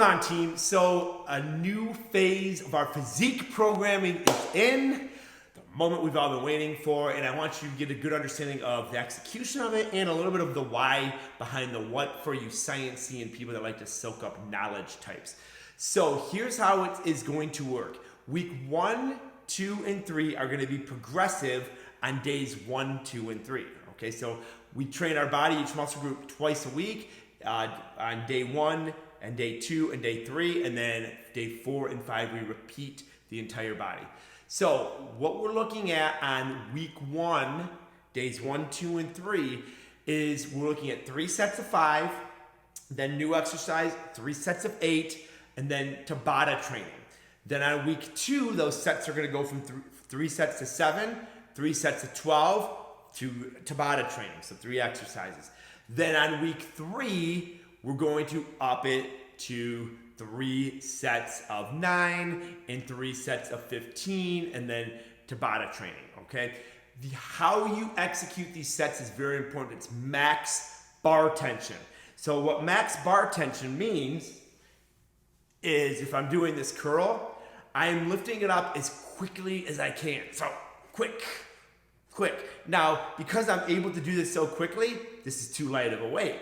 on, team. So a new phase of our physique programming is in. The moment we've all been waiting for, and I want you to get a good understanding of the execution of it and a little bit of the why behind the what for you sciencey and people that like to soak up knowledge types. So here's how it is going to work. Week 1, 2, and 3 are going to be progressive on days 1, 2, and 3. Okay, so we train our body, each muscle group, twice a week on day 1 and day 2 and day 3, and then day 4 and 5 we repeat the entire body. So what we're looking at on week 1, days 1, 2, and 3 is we're looking at 3 sets of 5, then new exercise, 3 sets of 8, and then Tabata training. Then on week 2, those sets are going to go from 3 sets to 7, 3 sets to 12 to Tabata training, so 3 exercises. Then on week 3, we're going to up it to 3 sets of 9 and 3 sets of 15, and then Tabata training, okay? How you execute these sets is very important. It's max bar tension. So what max bar tension means is if I'm doing this curl, I'm lifting it up as quickly as I can. So quick. Now, because I'm able to do this so quickly, this is too light of a weight.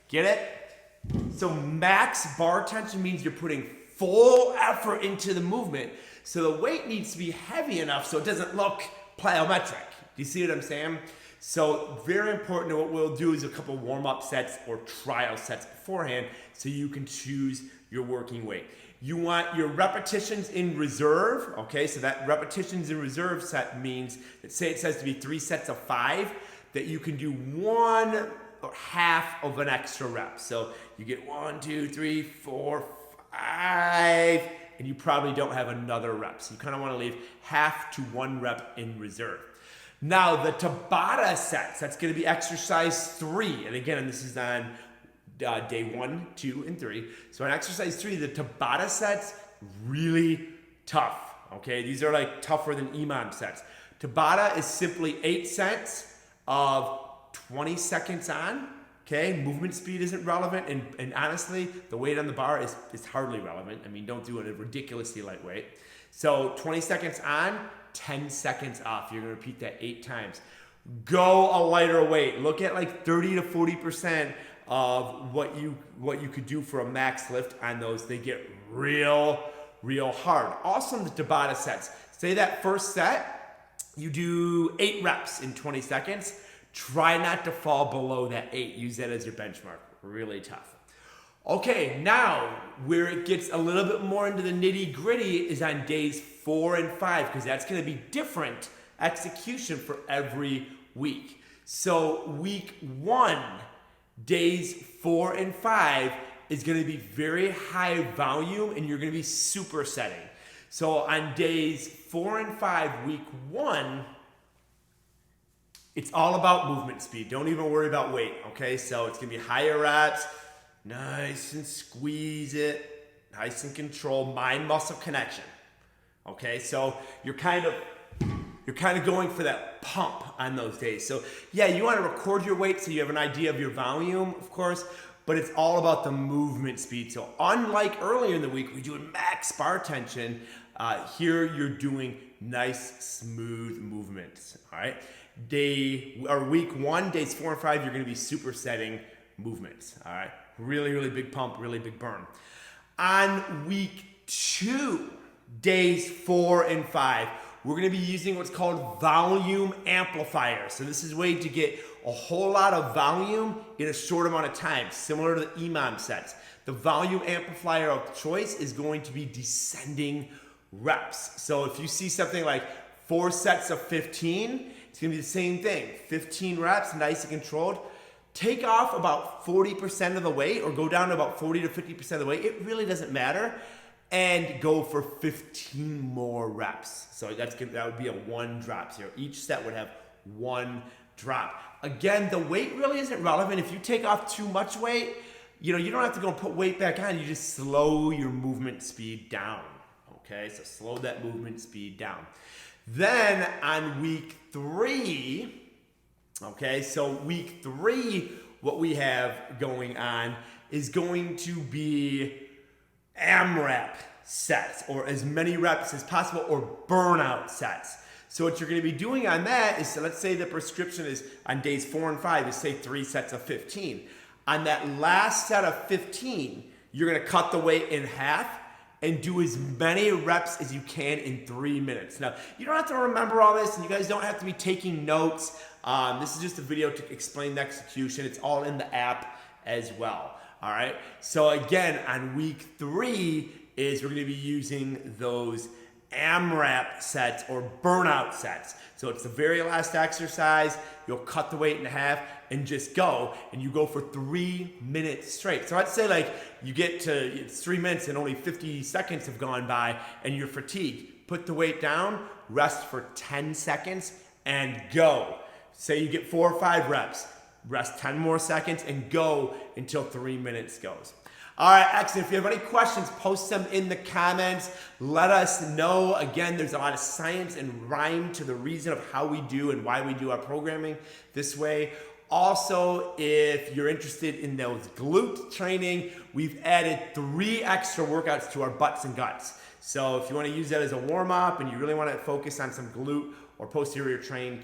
Get it? So max bar tension means you're putting full effort into the movement. So the weight needs to be heavy enough so it doesn't look plyometric. Do you see what I'm saying? So very important. What we'll do is a couple warm-up sets or trial sets beforehand so you can choose your working weight. You want your repetitions in reserve, okay? So that repetitions in reserve set means that, say it says to be 3 sets of 5, that you can do 1 or half of an extra rep. So you get 1, 2, 3, 4, 5, and you probably don't have another rep. So you kind of want to leave half to 1 rep in reserve. Now the Tabata sets, that's going to be exercise 3. And again, this is on day 1, 2, and 3. So on exercise 3, the Tabata sets, really tough, okay? These are like tougher than EMOM sets. Tabata is simply 8 sets of 20 seconds on, okay? Movement speed isn't relevant, and honestly, the weight on the bar is hardly relevant. I mean, don't do it at a ridiculously lightweight. So 20 seconds on, 10 seconds off. You're gonna repeat that 8 times. Go a lighter weight. Look at like 30 to 40% of what you could do for a max lift on those. They get real hard. Also in the Tabata sets, say that first set, you do 8 reps in 20 seconds. Try not to fall below that 8. Use that as your benchmark. Really tough. Okay, now where it gets a little bit more into the nitty gritty is on days 4 and 5, because that's going to be different execution for every week. So week 1, days 4 and 5 is going to be very high volume, and you're going to be supersetting. So on days 4 and 5, week 1, it's all about movement speed. Don't even worry about weight, okay? So it's going to be higher reps, nice and squeeze it, nice and control, mind-muscle connection, okay? So you're kind of going for that pump on those days. So yeah, you want to record your weight so you have an idea of your volume, of course, but it's all about the movement speed. So unlike earlier in the week, we're doing max bar tension. Here you're doing nice, smooth movements, all right? Week 1, days 4 and 5, you're going to be supersetting movements, all right? Really big pump, really big burn. On week 2, days 4 and 5, we're going to be using what's called volume amplifier. So this is a way to get a whole lot of volume in a short amount of time, similar to the EMOM sets. The volume amplifier of choice is going to be descending reps. So if you see something like 4 sets of 15, it's going to be the same thing. 15 reps, nice and controlled. Take off about 40% of the weight, or go down to about 40 to 50% of the weight. It really doesn't matter. And go for 15 more reps. So that would be a 1 drop. So each set would have 1 drop. Again, the weight really isn't relevant. If you take off too much weight, you don't have to go put weight back on. You just slow your movement speed down. Okay, so slow that movement speed down. Then on week 3, okay, so week 3, what we have going on is going to be AMRAP sets, or as many reps as possible, or burnout sets. So what you're going to be doing on that is, so let's say the prescription is on days 4 and 5 is say 3 sets of 15. On that last set of 15, you're going to cut the weight in half and do as many reps as you can in 3 minutes. Now, you don't have to remember all this, and you guys don't have to be taking notes. This is just a video to explain the execution. It's all in the app as well. All right. So again, on week 3 is we're going to be using those AMRAP sets or burnout sets. So it's the very last exercise. You'll cut the weight in half and just go, and you go for 3 minutes straight. So let's say like you get to it's 3 minutes and only 50 seconds have gone by and you're fatigued. Put the weight down, rest for 10 seconds and go. Say you get 4 or 5 reps, rest 10 more seconds and go until 3 minutes goes. All right, excellent. If you have any questions, post them in the comments. Let us know. Again, there's a lot of science and rhyme to the reason of how we do and why we do our programming this way. Also, if you're interested in those glute training, we've added 3 extra workouts to our butts and guts. So if you want to use that as a warm-up and you really want to focus on some glute or posterior chain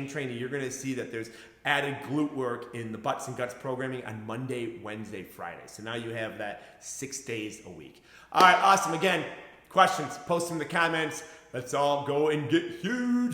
training, you're going to see that there's added glute work in the butts and guts programming on Monday, Wednesday, Friday. So now you have that 6 days a week. All right, awesome. Again, questions, post them in the comments. Let's all go and get huge.